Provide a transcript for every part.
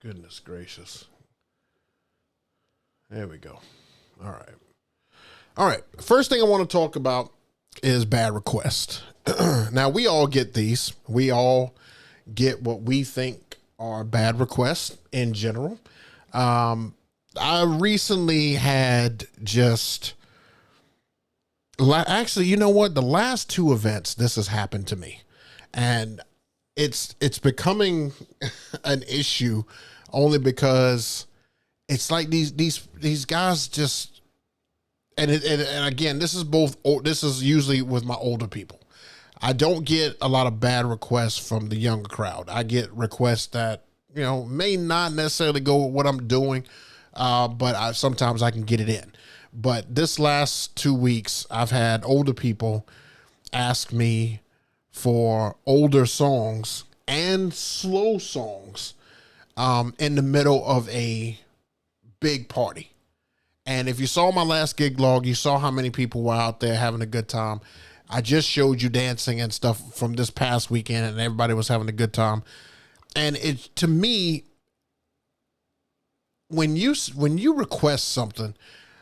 Goodness gracious. There we go. All right. All right. First thing I want to talk about is bad requests. Now, we all get these. We all get what we think are bad requests in general. I recently had actually, you know what? The last two events, this has happened to me. And it's becoming an issue only because it's like these guys just, and again, this is usually with my older people. I don't get a lot of bad requests from the younger crowd. I get requests that, may not necessarily go with what I'm doing, but sometimes I can get it in. But this last 2 weeks, I've had older people ask me for older songs and slow songs in the middle of a big party. And if you saw my last gig log, you saw how many people were out there having a good time. I just showed you dancing and stuff from this past weekend, and everybody was having a good time. And to me, when you request something,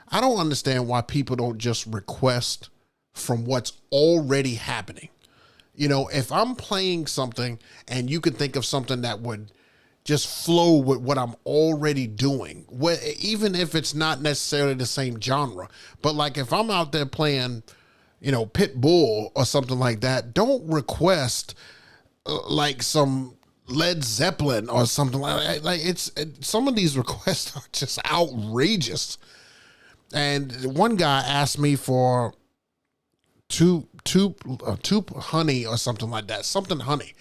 I don't understand why people don't just request from what's already happening. If I'm playing something and you can think of something that would just flow with what I'm already doing, even if it's not necessarily the same genre, but like if I'm out there playing, Pitbull or something like that, don't request like some Led Zeppelin or something like that. Like some of these requests are just outrageous. And one guy asked me for two honey or something like that, something honey.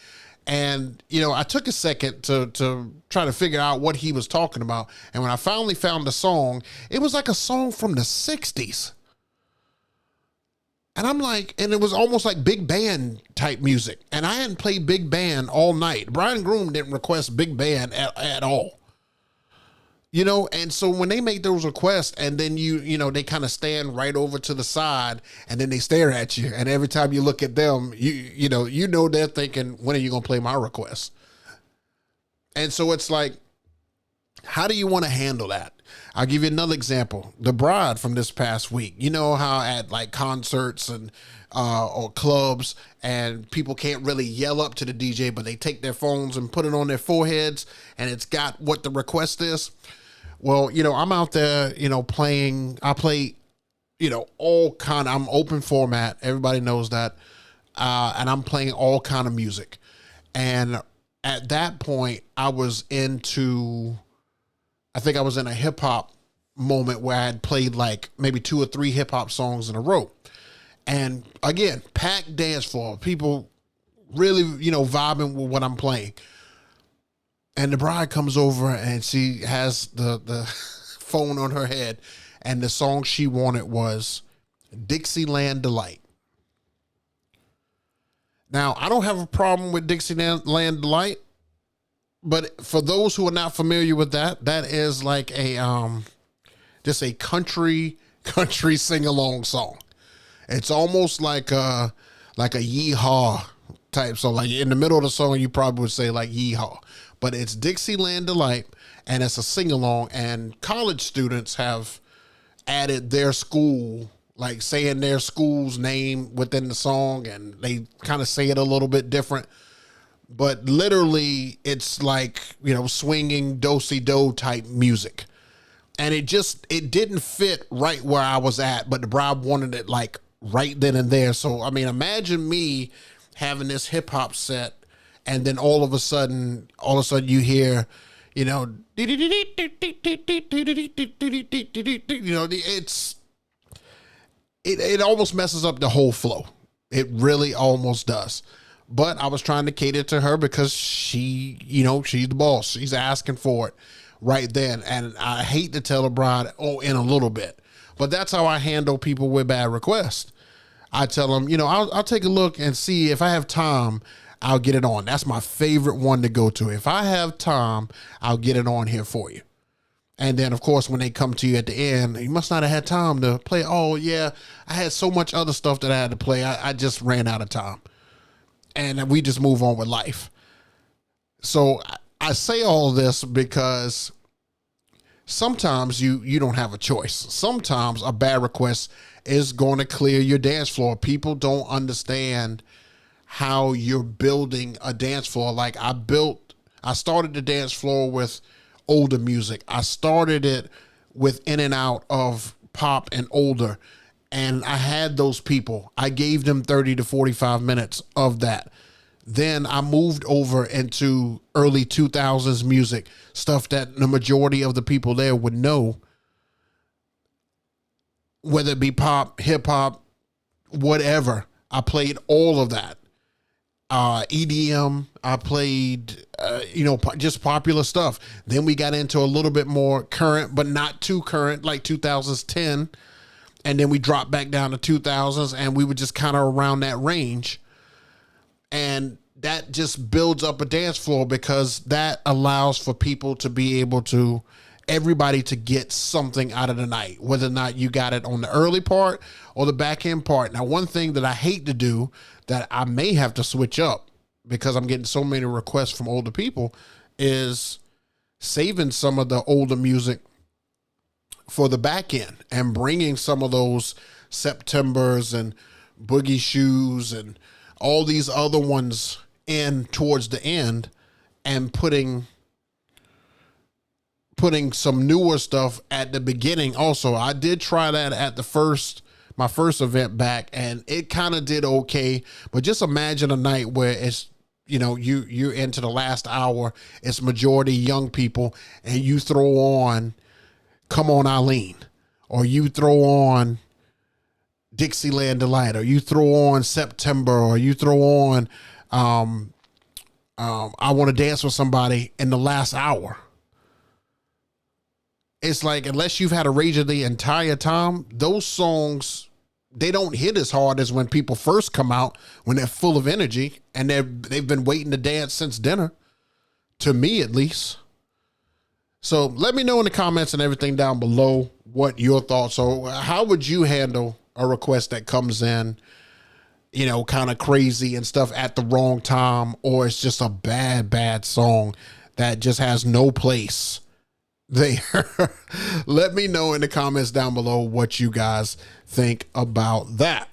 And, I took a second to try to figure out what he was talking about. And when I finally found the song, it was like a song from the 60s. And I'm like, and it was almost like big band type music. And I hadn't played big band all night. Brian Groom didn't request big band at all. And so when they make those requests and then they kind of stand right over to the side and then they stare at you. And every time you look at them, you know they're thinking, when are you going to play my request? And so it's like, how do you want to handle that? I'll give you another example. The Bride from this past week. You know how at like concerts and or clubs and people can't really yell up to the DJ, but they take their phones and put it on their foreheads and it's got what the request is. Well, I'm out there, playing. I play, I'm open format. Everybody knows that. And I'm playing all kind of music. And at that point, I think I was in a hip hop moment where I had played like maybe 2 or 3 hip hop songs in a row. And again, packed dance floor, people really, vibing with what I'm playing. And the bride comes over and she has the phone on her head. And the song she wanted was Dixieland Delight. Now, I don't have a problem with Dixieland Delight. But for those who are not familiar with that is like just a country sing-along song. It's almost like a yeehaw type song. Like in the middle of the song, you probably would say like yeehaw. But it's Dixieland Delight, and it's a sing-along, and college students have added their school, like saying their school's name within the song, and they kind of say it a little bit different. But literally, it's like, swinging do-si-do type music. And it didn't fit right where I was at, but the bride wanted it like right then and there. So, I mean, imagine me having this hip hop set and then all of a sudden you hear, it almost messes up the whole flow. It really almost does. But I was trying to cater to her because she, she's the boss. She's asking for it right then. And I hate to tell a bride, in a little bit. But that's how I handle people with bad requests. I tell them, I'll take a look and see if I have time, I'll get it on. That's my favorite one to go to. If I have time, I'll get it on here for you. And then, of course, when they come to you at the end, you must not have had time to play. Oh, yeah, I had so much other stuff that I had to play. I just ran out of time. And we just move on with life. So I say all this because sometimes you don't have a choice. Sometimes a bad request is going to clear your dance floor. People don't understand how you're building a dance floor. Like I started the dance floor with older music. I started it with in and out of pop and older. And I had those people. I gave them 30 to 45 minutes of that. Then I moved over into early 2000s music, stuff that the majority of the people there would know, whether it be pop, hip hop, whatever. I played all of that. EDM, I played, just popular stuff. Then we got into a little bit more current, but not too current, like 2010. And then we dropped back down to 2000s, and we were just kind of around that range. And that just builds up a dance floor because that allows for people to be able to, everybody to get something out of the night, whether or not you got it on the early part or the back end part. Now, one thing that I hate to do that I may have to switch up because I'm getting so many requests from older people is saving some of the older music for the back end and bringing some of those Septembers and Boogie Shoes and all these other ones in towards the end and putting some newer stuff at the beginning. Also, I did try that at my first event back, and it kind of did okay. But just imagine a night where it's, you're into the last hour, it's majority young people, and you throw on Come On Eileen, or you throw on Dixieland Delight, or you throw on September, or you throw on I Want to Dance with Somebody in the last hour. It's like, unless you've had a rager the entire time, those songs, they don't hit as hard as when people first come out, when they're full of energy and they've been waiting to dance since dinner, to me at least. So let me know in the comments and everything down below what your thoughts are. How would you handle a request that comes in, kind of crazy and stuff at the wrong time, or it's just a bad song that just has no place there? Let me know in the comments down below what you guys think about that.